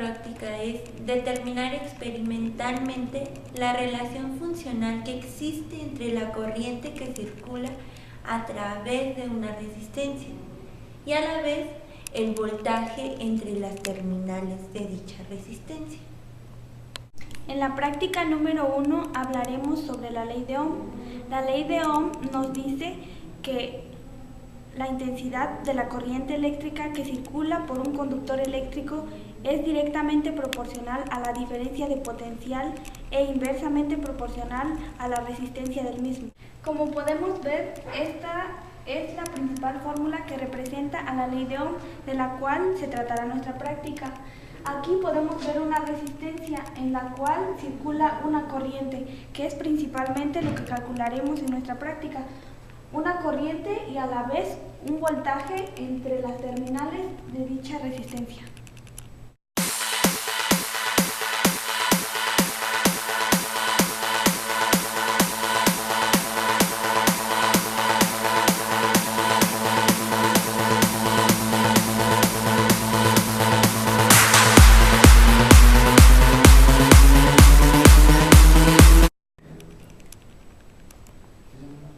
práctica es determinar experimentalmente la relación funcional que existe entre la corriente que circula a través de una resistencia y a la vez el voltaje entre las terminales de dicha resistencia. En la práctica número 1 hablaremos sobre la ley de Ohm. La ley de Ohm nos dice que la intensidad de la corriente eléctrica que circula por un conductor eléctrico es directamente proporcional a la diferencia de potencial e inversamente proporcional a la resistencia del mismo. Como podemos ver, esta es la principal fórmula que representa a la ley de Ohm, de la cual se tratará nuestra práctica. Aquí podemos ver una resistencia en la cual circula una corriente, que es principalmente lo que calcularemos en nuestra práctica. Una corriente y a la vez un voltaje entre las terminales de dicha resistencia.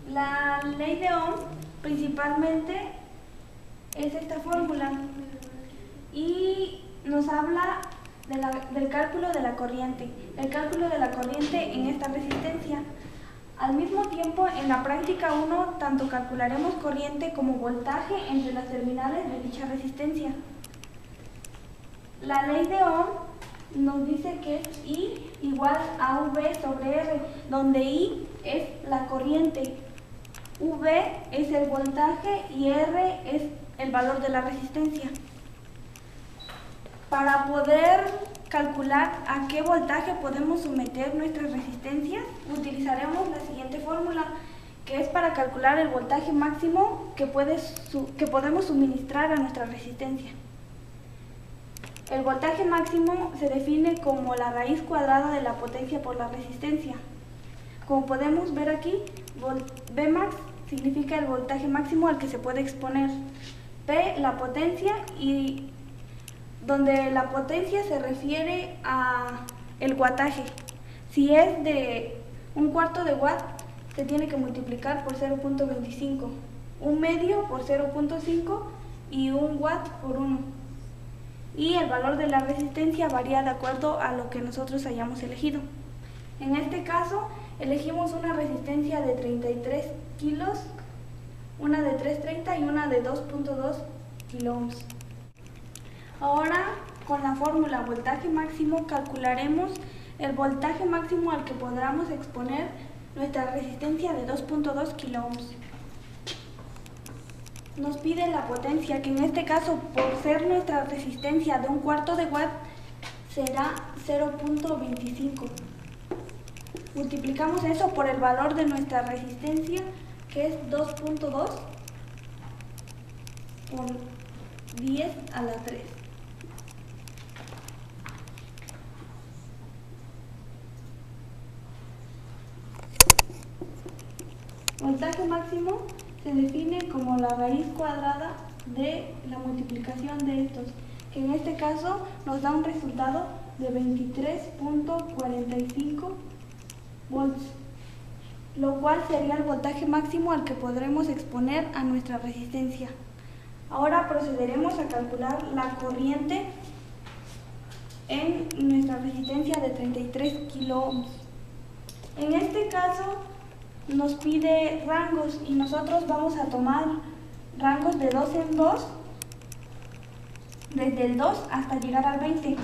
La ley de Ohm principalmente es esta fórmula y nos habla del cálculo de la corriente. El cálculo de la corriente en esta resistencia. Al mismo tiempo, en la práctica 1, tanto calcularemos corriente como voltaje entre las terminales de dicha resistencia. La ley de Ohm nos dice que es I igual a V sobre R, donde I es la corriente, V es el voltaje y R es el valor de la resistencia. Para poder calcular a qué voltaje podemos someter nuestras resistencias, utilizaremos la siguiente fórmula, que es para calcular el voltaje máximo que podemos suministrar a nuestra resistencia. El voltaje máximo se define como la raíz cuadrada de la potencia por la resistencia. Como podemos ver aquí, Vmax significa el voltaje máximo al que se puede exponer, P la potencia, y donde la potencia se refiere a el wattaje. Si es de 1/4 de watt, se tiene que multiplicar por 0.25, 1/2 por 0.5 y 1 watt por 1. Y el valor de la resistencia varía de acuerdo a lo que nosotros hayamos elegido. En este caso, elegimos una resistencia de 33 kilos, una de 330 y una de 2.2 kiloohms. Ahora, con la fórmula voltaje máximo, calcularemos el voltaje máximo al que podamos exponer nuestra resistencia de 2.2 kiloohms. Nos pide la potencia, que en este caso, por ser nuestra resistencia de 1/4 de watt, será 0.25. Multiplicamos eso por el valor de nuestra resistencia, que es 2.2 por 10 a la 3. Voltaje máximo se define como la raíz cuadrada de la multiplicación de estos, que en este caso nos da un resultado de 23.45 volts, lo cual sería el voltaje máximo al que podremos exponer a nuestra resistencia. Ahora procederemos a calcular la corriente en nuestra resistencia de 33 kiloohms. En este caso nos pide rangos y nosotros vamos a tomar rangos de 2 en 2, desde el 2 hasta llegar al 20,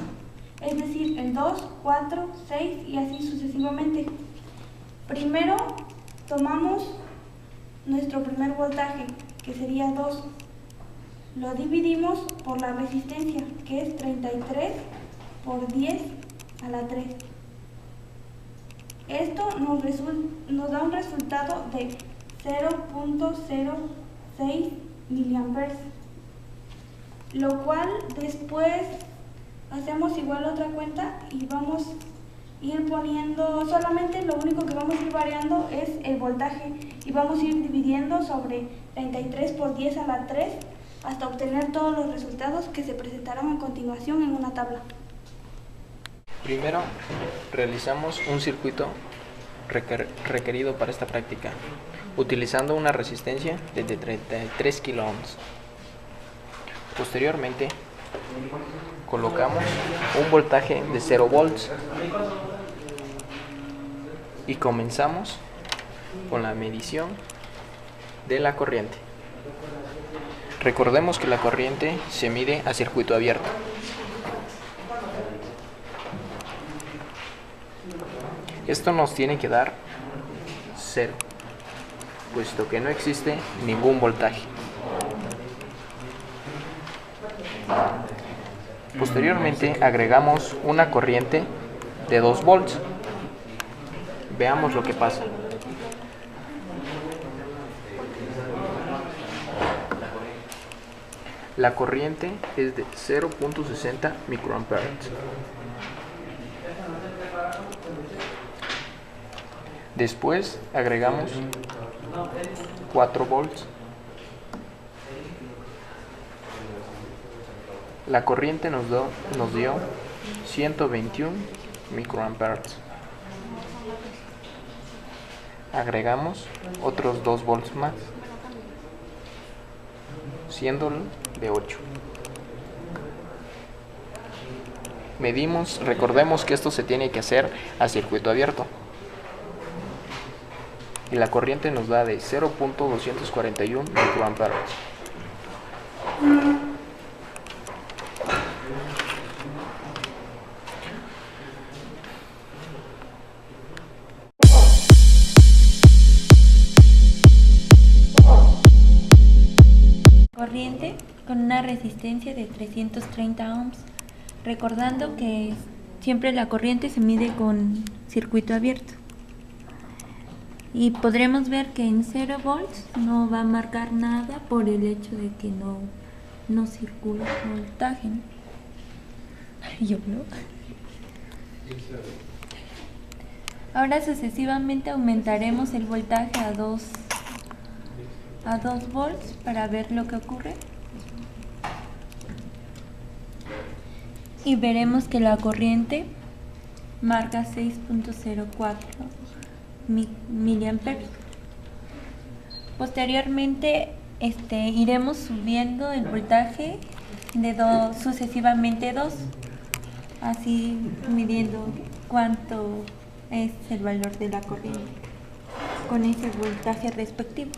es decir, el 2, 4, 6 y así sucesivamente. Primero tomamos nuestro primer voltaje, que sería 2, lo dividimos por la resistencia, que es 33 por 10 a la 3. Esto nos da un resultado de 0.06 miliamperes, lo cual después hacemos igual otra cuenta y vamos a ir poniendo, solamente lo único que vamos a ir variando es el voltaje y vamos a ir dividiendo sobre 33 por 10 a la 3 hasta obtener todos los resultados que se presentarán a continuación en una tabla. Primero, realizamos un circuito requerido para esta práctica, utilizando una resistencia de 33 kilo ohms. Posteriormente, colocamos un voltaje de 0 volts y comenzamos con la medición de la corriente. Recordemos que la corriente se mide a circuito abierto. Esto nos tiene que dar 0, puesto que no existe ningún voltaje. Posteriormente agregamos una corriente de 2 volts. Veamos lo que pasa. La corriente es de 0.60 microamperes. Después agregamos 4 volts. La corriente nos dio 121 microamperes. Agregamos otros 2 volts más, siendo de 8. Medimos, recordemos que esto se tiene que hacer a circuito abierto. Y la corriente nos da de 0.241 microamperes. Corriente con una resistencia de 330 ohms, recordando que siempre la corriente se mide con circuito abierto. Y podremos ver que en 0 volts no va a marcar nada por el hecho de que no circula voltaje, ¿no? Yo veo. Ahora sucesivamente aumentaremos el voltaje a 2 volts para ver lo que ocurre. Y veremos que la corriente marca 6.04 miliamperes. Posteriormente iremos subiendo el voltaje de sucesivamente 2, así midiendo cuánto es el valor de la corriente con ese voltaje respectivo.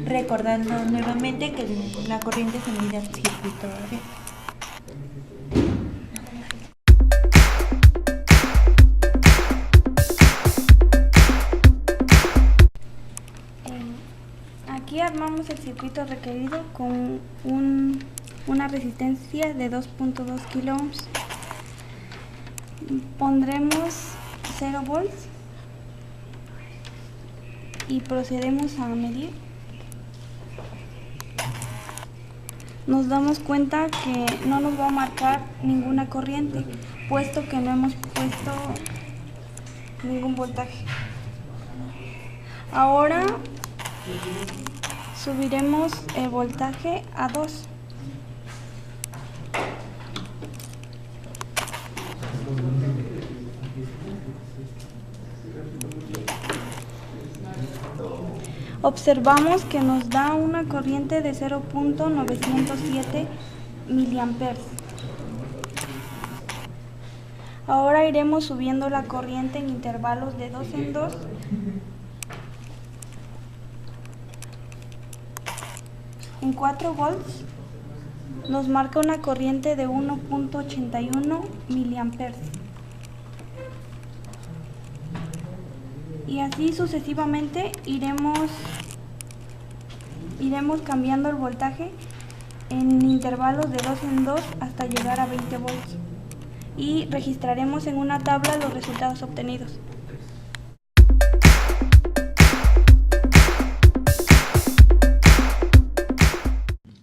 Recordando nuevamente que la corriente se mide al circuito abierto. Aquí armamos el circuito requerido con una resistencia de 2.2 kilo ohms. Pondremos 0 volts y procedemos a medir. Nos damos cuenta que no nos va a marcar ninguna corriente, puesto que no hemos puesto ningún voltaje. Ahora subiremos el voltaje a 2. Observamos que nos da una corriente de 0.907 miliamperes. Ahora iremos subiendo la corriente en intervalos de 2 en 2. En 4 volts nos marca una corriente de 1.81 miliamperes. Y así sucesivamente iremos cambiando el voltaje en intervalos de 2 en 2 hasta llegar a 20 volts. Y registraremos en una tabla los resultados obtenidos.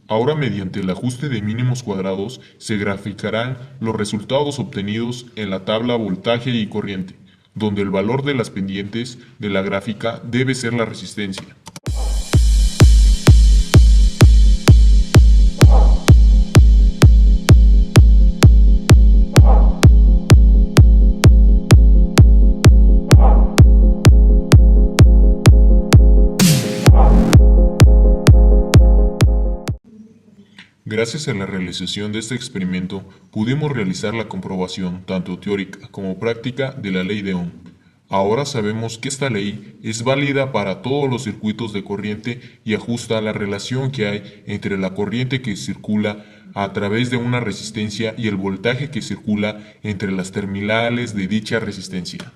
Ahora, mediante el ajuste de mínimos cuadrados, se graficarán los resultados obtenidos en la tabla voltaje y corriente, donde el valor de las pendientes de la gráfica debe ser la resistencia. Gracias a la realización de este experimento, pudimos realizar la comprobación, tanto teórica como práctica, de la ley de Ohm. Ahora sabemos que esta ley es válida para todos los circuitos de corriente y ajusta la relación que hay entre la corriente que circula a través de una resistencia y el voltaje que circula entre las terminales de dicha resistencia.